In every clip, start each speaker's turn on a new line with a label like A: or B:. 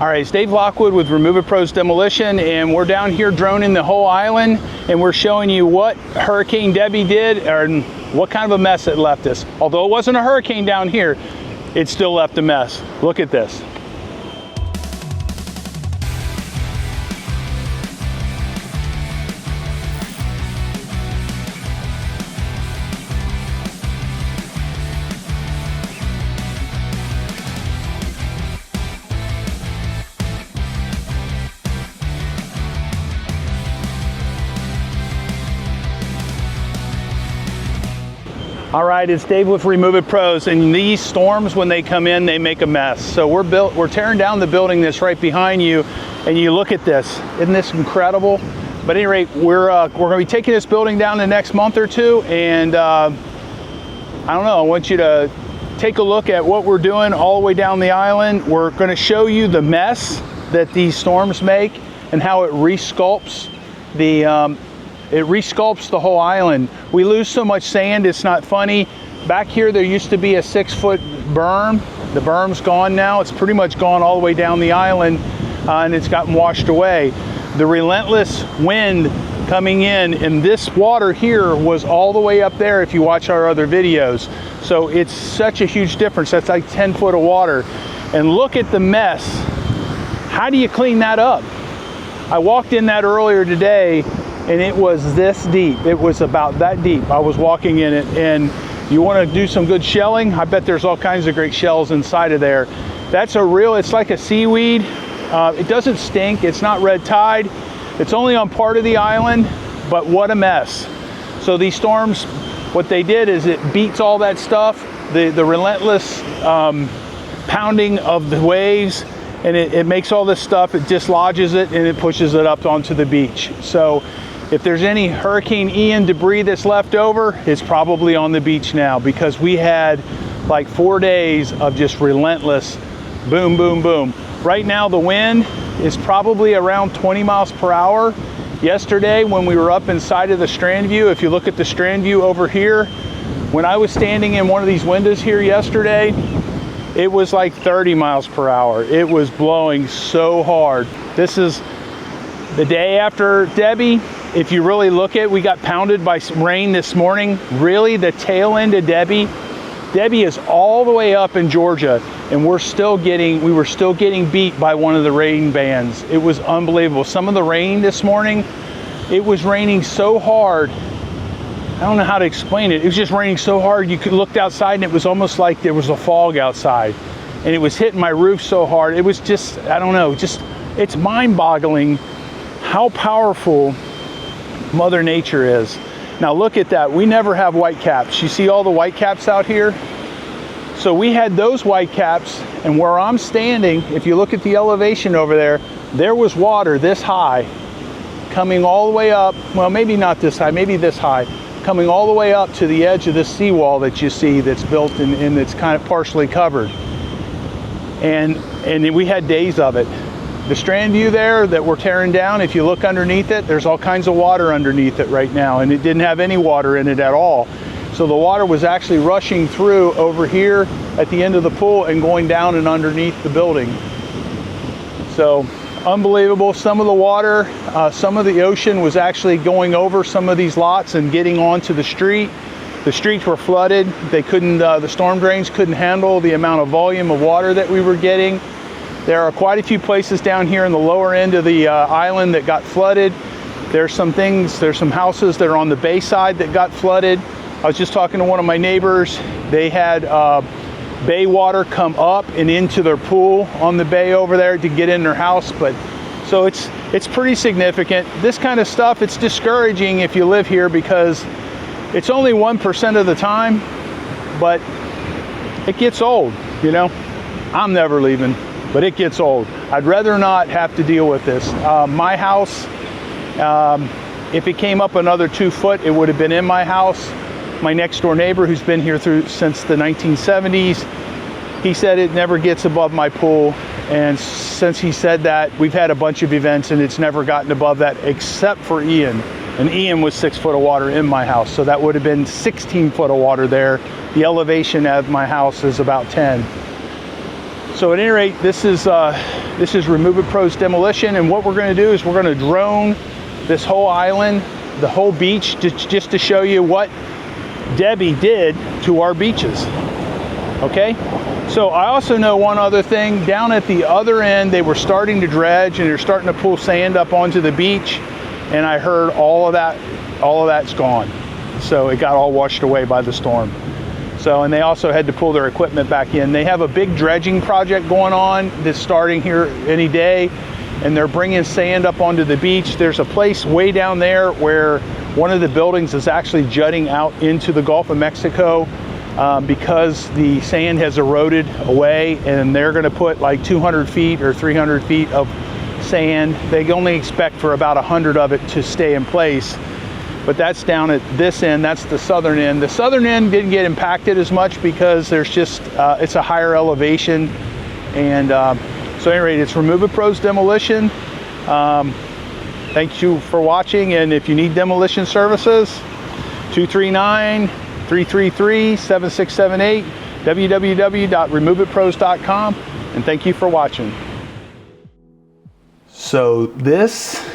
A: All right, it's Dave Lockwood with Remove It Pro's Demolition, and we're down here droning the whole island, and we're showing you what Hurricane Debby did, and what kind of a mess it left us. Although it wasn't a hurricane down here, it still left a mess. Look at this. All right, it's Dave with Remove It Pros, and these storms, when they come in, they make a mess. So we're tearing down the building that's right behind you, and you look at this. Isn't this incredible? But at any rate, we're going to be taking this building down the next month or two, and I don't know, I want you to take a look at what we're doing all the way down the island. We're going to show you the mess that these storms make and how it resculpts the whole island. We lose so much sand, it's not funny. Back here, there used to be a 6-foot berm. The berm's gone now. It's pretty much gone all the way down the island, and it's gotten washed away. The relentless wind coming in, and this water here was all the way up there if you watch our other videos. So it's such a huge difference. That's like 10 foot of water. And look at the mess. How do you clean that up? I walked in that earlier today, and it was this deep. It was about that deep. I was walking in it, and you want to do some good shelling, I bet there's all kinds of great shells inside of there. That's it's like a seaweed. It doesn't stink. It's not red tide. It's only on part of the island, but what a mess. So these storms, what they did is it beats all that stuff, the relentless pounding of the waves, and it makes all this stuff, it dislodges it, and it pushes it up onto the beach. So if there's any Hurricane Ian debris that's left over, it's probably on the beach now, because we had like 4 days of just relentless boom, boom, boom. Right now the wind is probably around 20 miles per hour. Yesterday when we were up inside of the Strandview, if you look at the Strandview over here, when I was standing in one of these windows here yesterday, it was like 30 miles per hour. It was blowing so hard. This is the day after Debby. If you really look at it, we got pounded by rain this morning. Really, the tail end of Debby is all the way up in Georgia, and we were still getting beat by one of the rain bands. It was unbelievable. Some of the rain this morning, it was raining so hard. I don't know how to explain it. It was just raining so hard. You could look outside, and it was almost like there was a fog outside, and it was hitting my roof so hard. It was just, I don't know, it's mind-boggling how powerful Mother Nature is. Now look at that. We never have white caps. You see all the white caps out here? So we had those white caps, and where I'm standing, if you look at the elevation over there, there was water this high coming all the way up. Well, maybe not this high, maybe this high, coming all the way up to the edge of this seawall that you see that's built and it's kind of partially covered. And we had days of it. The Strandview there that we're tearing down, if you look underneath it, there's all kinds of water underneath it right now, and it didn't have any water in it at all. So the water was actually rushing through over here at the end of the pool and going down and underneath the building. So unbelievable. Some of the water, some of the ocean was actually going over some of these lots and getting onto the street. The streets were flooded. They couldn't, the storm drains couldn't handle the amount of volume of water that we were getting. There are quite a few places down here in the lower end of the island that got flooded. There's some houses that are on the bay side that got flooded. I was just talking to one of my neighbors. They had bay water come up and into their pool on the bay over there to get in their house. But so it's pretty significant. This kind of stuff, it's discouraging if you live here, because it's only 1% of the time, but it gets old, you know. I'm never leaving, but it gets old. I'd rather not have to deal with this. My house, if it came up another 2 foot, it would have been in my house. My next door neighbor, who's been here since the 1970s, he said it never gets above my pool. And since he said that, we've had a bunch of events and it's never gotten above that, except for Ian. And Ian was 6 foot of water in my house. So that would have been 16 foot of water there. The elevation of my house is about 10. So at any rate, this is This is Remove It Pro's Demolition, and what we're going to do is we're going to drone this whole island, the whole beach, just to show you what Debby did to our beaches. Okay, so I also know one other thing. Down at the other end, they were starting to dredge and they're starting to pull sand up onto the beach, and I heard all of that's gone. So it got all washed away by the storm. So, and they also had to pull their equipment back in. They have a big dredging project going on that's starting here any day, and they're bringing sand up onto the beach. There's a place way down there where one of the buildings is actually jutting out into the Gulf of Mexico because the sand has eroded away, and they're going to put like 200 feet or 300 feet of sand. They only expect for about 100 of it to stay in place. But that's down at this end, that's the southern end. The southern end didn't get impacted as much because there's just, it's a higher elevation. And so at any rate, it's Remove It Pro's Demolition. Thank you for watching, and if you need demolition services, 239-333-7678, www.removeitpros.com, and thank you for watching. So this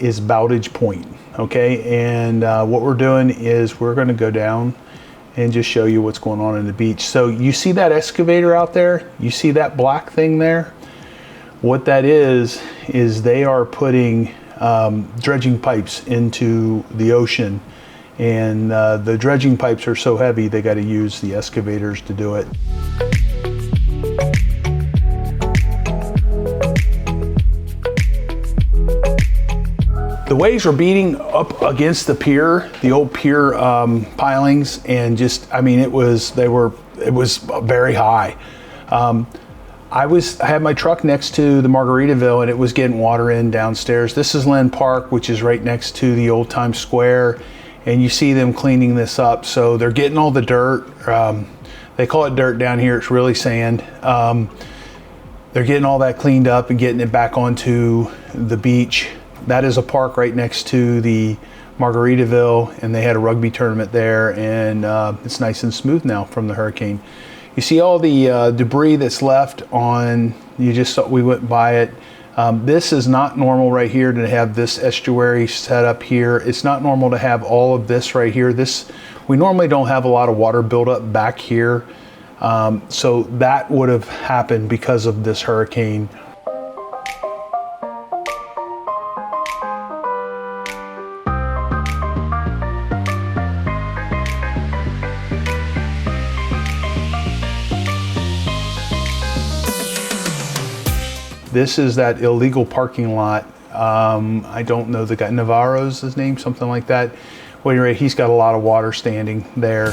A: is Bowdage Point. Okay, and what we're doing is we're going to go down and just show you what's going on in the beach. So you see that excavator out there? You see that black thing there? What that is they are putting dredging pipes into the ocean, and the dredging pipes are so heavy they got to use the excavators to do it. The waves were beating up against the pier, the old pier pilings, and just, I mean, it was very high. I had my truck next to the Margaritaville, and it was getting water in downstairs. This is Lynn Park, which is right next to the old Times Square, and you see them cleaning this up. So they're getting all the dirt. They call it dirt down here. It's really sand. They're getting all that cleaned up and getting it back onto the beach. That is a park right next to the Margaritaville, and they had a rugby tournament there, and it's nice and smooth now from the hurricane. You see all the debris that's left on, you just saw, we went by it. This is not normal right here to have this estuary set up here. It's not normal to have all of this right here. We normally don't have a lot of water buildup back here. So that would have happened because of this hurricane. This is that illegal parking lot. I don't know the guy, Navarro's his name, something like that. Well, anyway, he's got a lot of water standing there.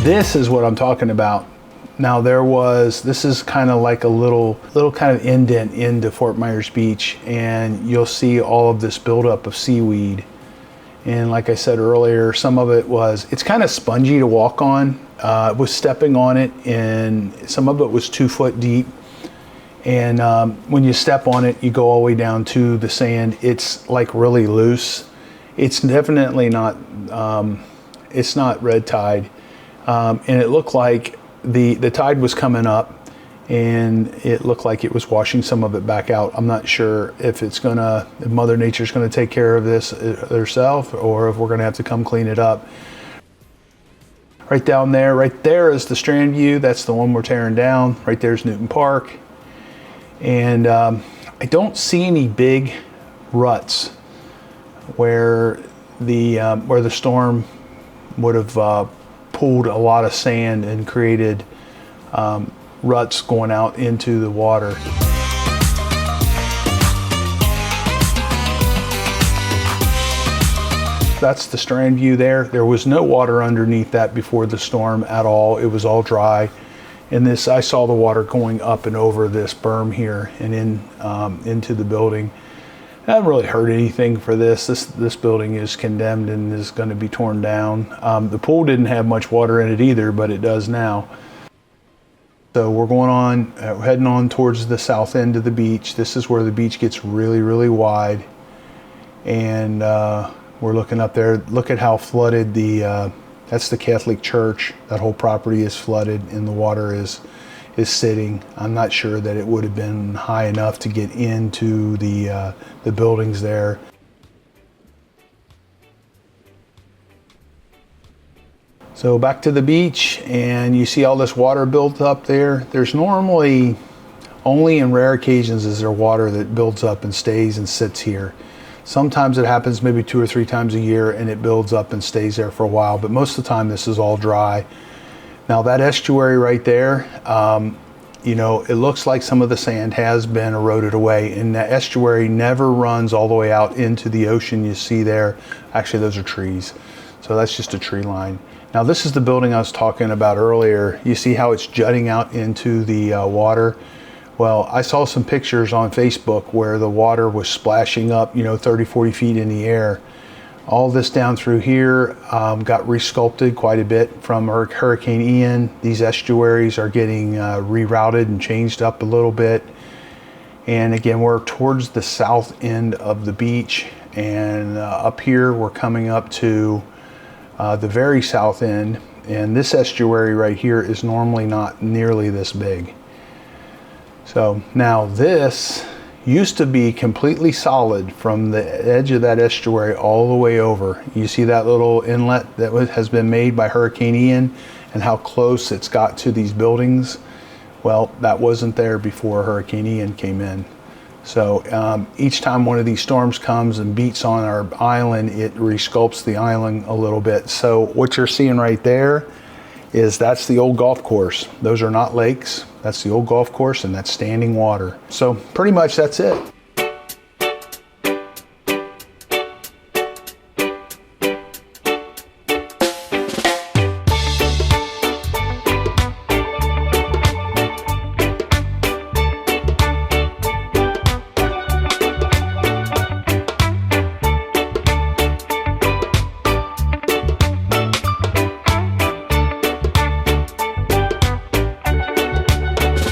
A: This is what I'm talking about. Now this is kind of like a little kind of indent into Fort Myers Beach, and you'll see all of this buildup of seaweed. And like I said earlier, some of it's kind of spongy to walk on. I was stepping on it, and some of it was 2 foot deep. And when you step on it, you go all the way down to the sand. It's like really loose. It's definitely not, it's not red tide. And it looked like the tide was coming up, and it looked like it was washing some of it back out. I'm not sure if if Mother Nature's gonna take care of this herself, or if we're gonna have to come clean it up. Right down there, right there is the Strandview. That's the one we're tearing down. Right there's Newton Park. And I don't see any big ruts where the storm would have pulled a lot of sand and created ruts going out into the water. That's the Strandview there. There was no water underneath that before the storm at all. It was all dry. And this, I saw the water going up and over this berm here and into the building. I haven't really heard anything for this. This building is condemned and is going to be torn down. The pool didn't have much water in it either, but it does now. So we're going on, heading on towards the south end of the beach. This is where the beach gets really, really wide. And we're looking up there. Look at how flooded the That's the Catholic Church. That whole property is flooded and the water is sitting. I'm not sure that it would have been high enough to get into the buildings there. So back to the beach, and you see all this water built up there. There's normally, only in rare occasions is there water that builds up and stays and sits here. Sometimes it happens maybe 2 or 3 times a year and it builds up and stays there for a while, but most of the time this is all dry. Now that estuary right there, you know, it looks like some of the sand has been eroded away, and that estuary never runs all the way out into the ocean. You see there, actually those are trees. So that's just a tree line. Now this is the building I was talking about earlier. You see how it's jutting out into the water? Well, I saw some pictures on Facebook where the water was splashing up, you know, 30, 40 feet in the air. All this down through here got resculpted quite a bit from Hurricane Ian. These estuaries are getting rerouted and changed up a little bit. And again, we're towards the south end of the beach, and up here we're coming up to the very south end, and this estuary right here is normally not nearly this big. So now this used to be completely solid from the edge of that estuary all the way over. You see that little inlet that has been made by Hurricane Ian and how close it's got to these buildings? Well, that wasn't there before Hurricane Ian came in. So each time one of these storms comes and beats on our island, it resculpts the island a little bit. So what you're seeing right there is that's the old golf course. Those are not lakes. That's the old golf course, and that's standing water. So pretty much that's it.